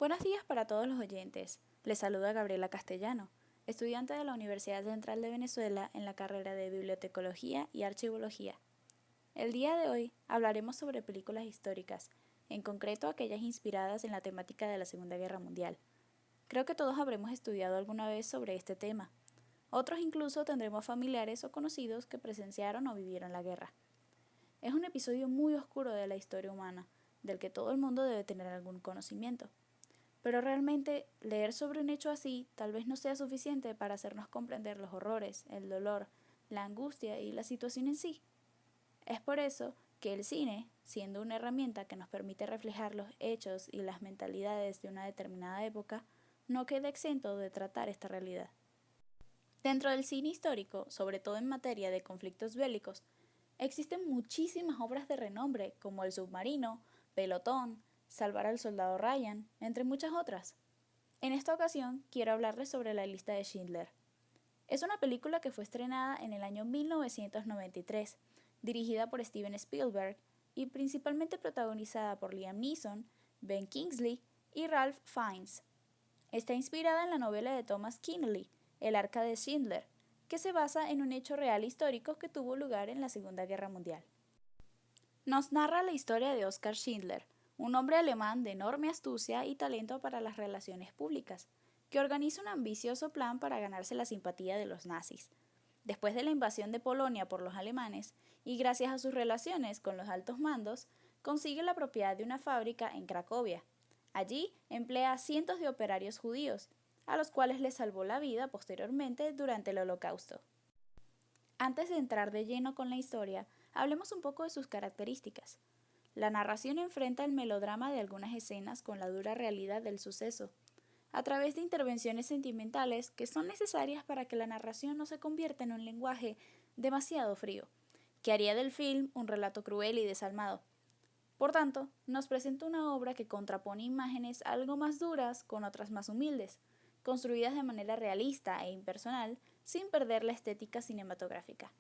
Buenos días para todos los oyentes. Les saluda Gabriela Castellano, estudiante de la Universidad Central de Venezuela en la carrera de Bibliotecología y Archivología. El día de hoy hablaremos sobre películas históricas, en concreto aquellas inspiradas en la temática de la Segunda Guerra Mundial. Creo que todos habremos estudiado alguna vez sobre este tema. Otros incluso tendremos familiares o conocidos que presenciaron o vivieron la guerra. Es un episodio muy oscuro de la historia humana, del que todo el mundo debe tener algún conocimiento. Pero realmente leer sobre un hecho así tal vez no sea suficiente para hacernos comprender los horrores, el dolor, la angustia y la situación en sí. Es por eso que el cine, siendo una herramienta que nos permite reflejar los hechos y las mentalidades de una determinada época, no queda exento de tratar esta realidad. Dentro del cine histórico, sobre todo en materia de conflictos bélicos, existen muchísimas obras de renombre como El Submarino, Pelotón, Salvar al Soldado Ryan, entre muchas otras. En esta ocasión quiero hablarles sobre La Lista de Schindler. Es una película que fue estrenada en el año 1993, dirigida por Steven Spielberg y principalmente protagonizada por Liam Neeson, Ben Kingsley y Ralph Fiennes. Está inspirada en la novela de Thomas Keneally, El Arca de Schindler, que se basa en un hecho real histórico que tuvo lugar en la Segunda Guerra Mundial. Nos narra la historia de Oskar Schindler, un hombre alemán de enorme astucia y talento para las relaciones públicas, que organiza un ambicioso plan para ganarse la simpatía de los nazis. Después de la invasión de Polonia por los alemanes, y gracias a sus relaciones con los altos mandos, consigue la propiedad de una fábrica en Cracovia. Allí emplea a cientos de operarios judíos, a los cuales les salvó la vida posteriormente durante el Holocausto. Antes de entrar de lleno con la historia, hablemos un poco de sus características. La narración enfrenta el melodrama de algunas escenas con la dura realidad del suceso, a través de intervenciones sentimentales que son necesarias para que la narración no se convierta en un lenguaje demasiado frío, que haría del film un relato cruel y desalmado. Por tanto, nos presenta una obra que contrapone imágenes algo más duras con otras más humildes, construidas de manera realista e impersonal, sin perder la estética cinematográfica.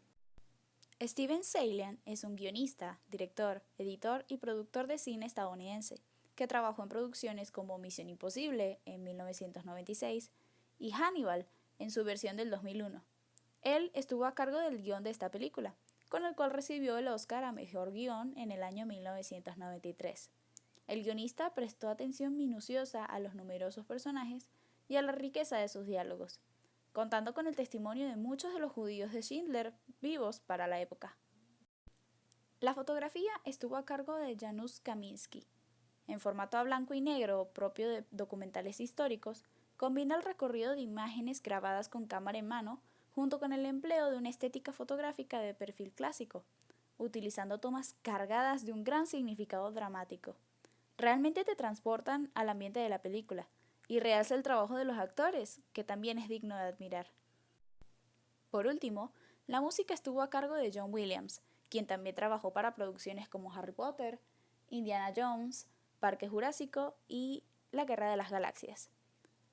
Steven Salian es un guionista, director, editor y productor de cine estadounidense, que trabajó en producciones como Misión Imposible en 1996 y Hannibal en su versión del 2001. Él estuvo a cargo del guión de esta película, con el cual recibió el Oscar a Mejor Guión en el año 1993. El guionista prestó atención minuciosa a los numerosos personajes y a la riqueza de sus diálogos, contando con el testimonio de muchos de los judíos de Schindler vivos para la época. La fotografía estuvo a cargo de Janusz Kaminski. En formato a blanco y negro propio de documentales históricos, combina el recorrido de imágenes grabadas con cámara en mano junto con el empleo de una estética fotográfica de perfil clásico, utilizando tomas cargadas de un gran significado dramático. Realmente te transportan al ambiente de la película y realza el trabajo de los actores, que también es digno de admirar. Por último, la música estuvo a cargo de John Williams, quien también trabajó para producciones como Harry Potter, Indiana Jones, Parque Jurásico y La Guerra de las Galaxias.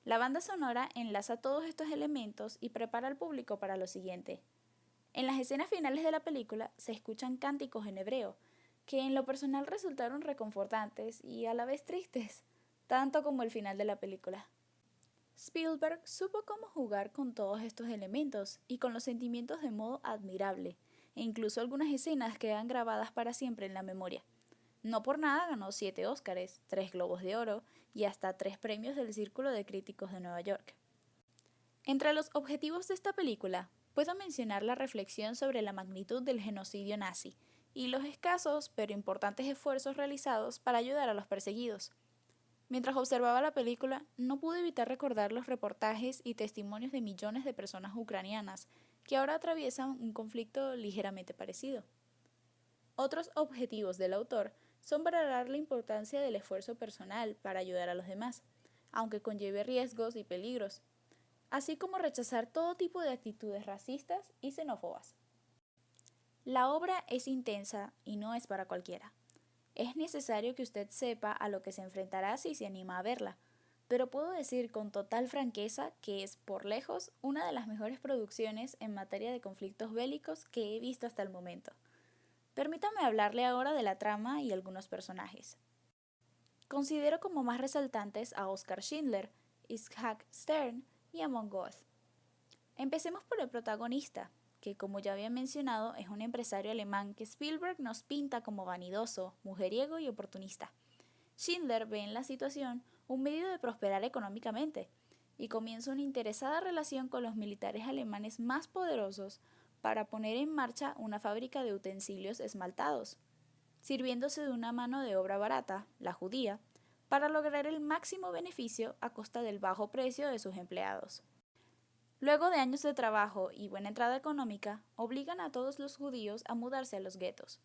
La banda sonora enlaza todos estos elementos y prepara al público para lo siguiente. En las escenas finales de la película se escuchan cánticos en hebreo, que en lo personal resultaron reconfortantes y a la vez tristes, tanto como el final de la película. Spielberg supo cómo jugar con todos estos elementos y con los sentimientos de modo admirable, e incluso algunas escenas quedan grabadas para siempre en la memoria. No por nada ganó 7 Óscares, 3 Globos de Oro y hasta 3 premios del Círculo de Críticos de Nueva York. Entre los objetivos de esta película, puedo mencionar la reflexión sobre la magnitud del genocidio nazi y los escasos pero importantes esfuerzos realizados para ayudar a los perseguidos. Mientras observaba la película, no pude evitar recordar los reportajes y testimonios de millones de personas ucranianas que ahora atraviesan un conflicto ligeramente parecido. Otros objetivos del autor son valorar la importancia del esfuerzo personal para ayudar a los demás, aunque conlleve riesgos y peligros, así como rechazar todo tipo de actitudes racistas y xenófobas. La obra es intensa y no es para cualquiera. Es necesario que usted sepa a lo que se enfrentará si se anima a verla, pero puedo decir con total franqueza que es, por lejos, una de las mejores producciones en materia de conflictos bélicos que he visto hasta el momento. Permítame hablarle ahora de la trama y algunos personajes. Considero como más resaltantes a Oskar Schindler, Itzhak Stern y Amon Goeth. Empecemos por el protagonista, que como ya había mencionado es un empresario alemán que Spielberg nos pinta como vanidoso, mujeriego y oportunista. Schindler ve en la situación un medio de prosperar económicamente y comienza una interesada relación con los militares alemanes más poderosos para poner en marcha una fábrica de utensilios esmaltados, sirviéndose de una mano de obra barata, la judía, para lograr el máximo beneficio a costa del bajo precio de sus empleados. Luego de años de trabajo y buena entrada económica, obligan a todos los judíos a mudarse a los guetos.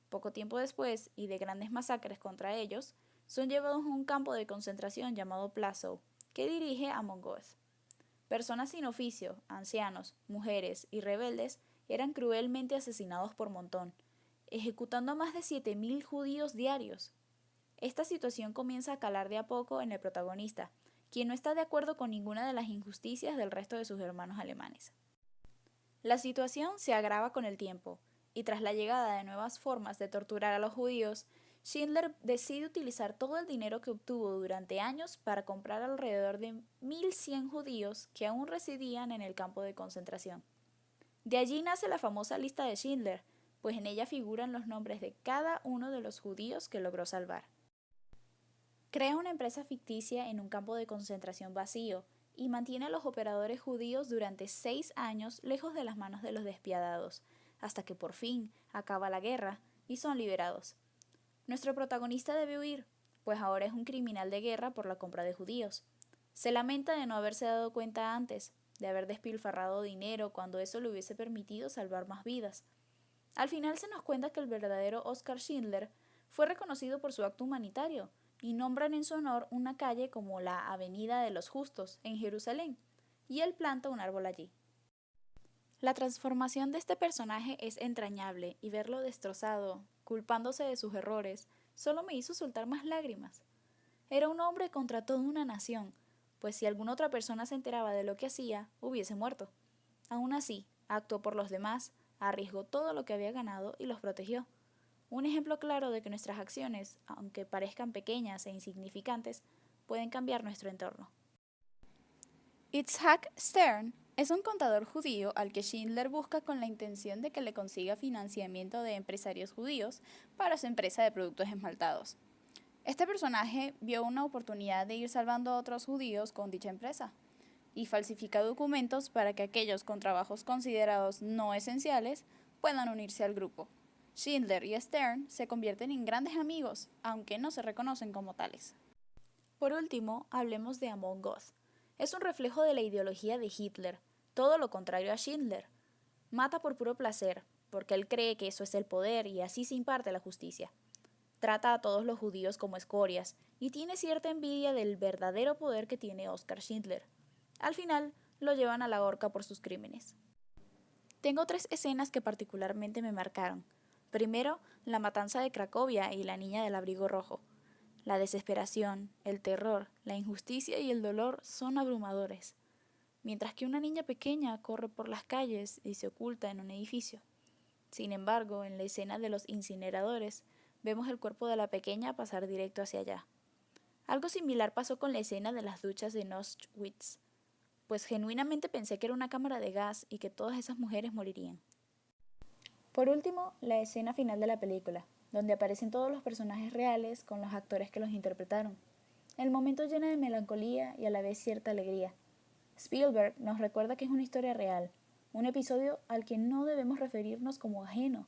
Poco tiempo después, y de grandes masacres contra ellos, son llevados a un campo de concentración llamado Plaszow, que dirige Amon Goeth. Personas sin oficio, ancianos, mujeres y rebeldes eran cruelmente asesinados por montón, ejecutando a más de 7.000 judíos diarios. Esta situación comienza a calar de a poco en el protagonista, quien no está de acuerdo con ninguna de las injusticias del resto de sus hermanos alemanes. La situación se agrava con el tiempo, y tras la llegada de nuevas formas de torturar a los judíos, Schindler decide utilizar todo el dinero que obtuvo durante años para comprar alrededor de 1.100 judíos que aún residían en el campo de concentración. De allí nace la famosa lista de Schindler, pues en ella figuran los nombres de cada uno de los judíos que logró salvar. Crea una empresa ficticia en un campo de concentración vacío y mantiene a los operadores judíos durante 6 años lejos de las manos de los despiadados, hasta que por fin acaba la guerra y son liberados. Nuestro protagonista debe huir, pues ahora es un criminal de guerra por la compra de judíos. Se lamenta de no haberse dado cuenta antes, de haber despilfarrado dinero cuando eso le hubiese permitido salvar más vidas. Al final se nos cuenta que el verdadero Oskar Schindler fue reconocido por su acto humanitario, y nombran en su honor una calle como la Avenida de los Justos, en Jerusalén, y él planta un árbol allí. La transformación de este personaje es entrañable y verlo destrozado, culpándose de sus errores, solo me hizo soltar más lágrimas. Era un hombre contra toda una nación, pues si alguna otra persona se enteraba de lo que hacía, hubiese muerto. Aún así, actuó por los demás, arriesgó todo lo que había ganado y los protegió. Un ejemplo claro de que nuestras acciones, aunque parezcan pequeñas e insignificantes, pueden cambiar nuestro entorno. Itzhak Stern es un contador judío al que Schindler busca con la intención de que le consiga financiamiento de empresarios judíos para su empresa de productos esmaltados. Este personaje vio una oportunidad de ir salvando a otros judíos con dicha empresa y falsifica documentos para que aquellos con trabajos considerados no esenciales puedan unirse al grupo. Schindler y Stern se convierten en grandes amigos, aunque no se reconocen como tales. Por último, hablemos de Amon Goeth. Es un reflejo de la ideología de Hitler, todo lo contrario a Schindler. Mata por puro placer, porque él cree que eso es el poder y así se imparte la justicia. Trata a todos los judíos como escorias y tiene cierta envidia del verdadero poder que tiene Oskar Schindler. Al final, lo llevan a la horca por sus crímenes. Tengo 3 escenas que particularmente me marcaron. Primero, la matanza de Cracovia y la niña del abrigo rojo. La desesperación, el terror, la injusticia y el dolor son abrumadores, mientras que una niña pequeña corre por las calles y se oculta en un edificio. Sin embargo, en la escena de los incineradores, vemos el cuerpo de la pequeña pasar directo hacia allá. Algo similar pasó con la escena de las duchas de Auschwitz, pues genuinamente pensé que era una cámara de gas y que todas esas mujeres morirían. Por último, la escena final de la película, donde aparecen todos los personajes reales con los actores que los interpretaron. El momento llena de melancolía y a la vez cierta alegría. Spielberg nos recuerda que es una historia real, un episodio al que no debemos referirnos como ajeno,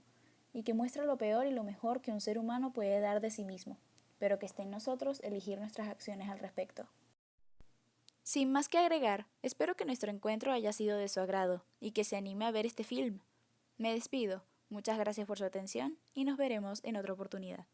y que muestra lo peor y lo mejor que un ser humano puede dar de sí mismo, pero que está en nosotros elegir nuestras acciones al respecto. Sin más que agregar, espero que nuestro encuentro haya sido de su agrado y que se anime a ver este film. Me despido. Muchas gracias por su atención y nos veremos en otra oportunidad.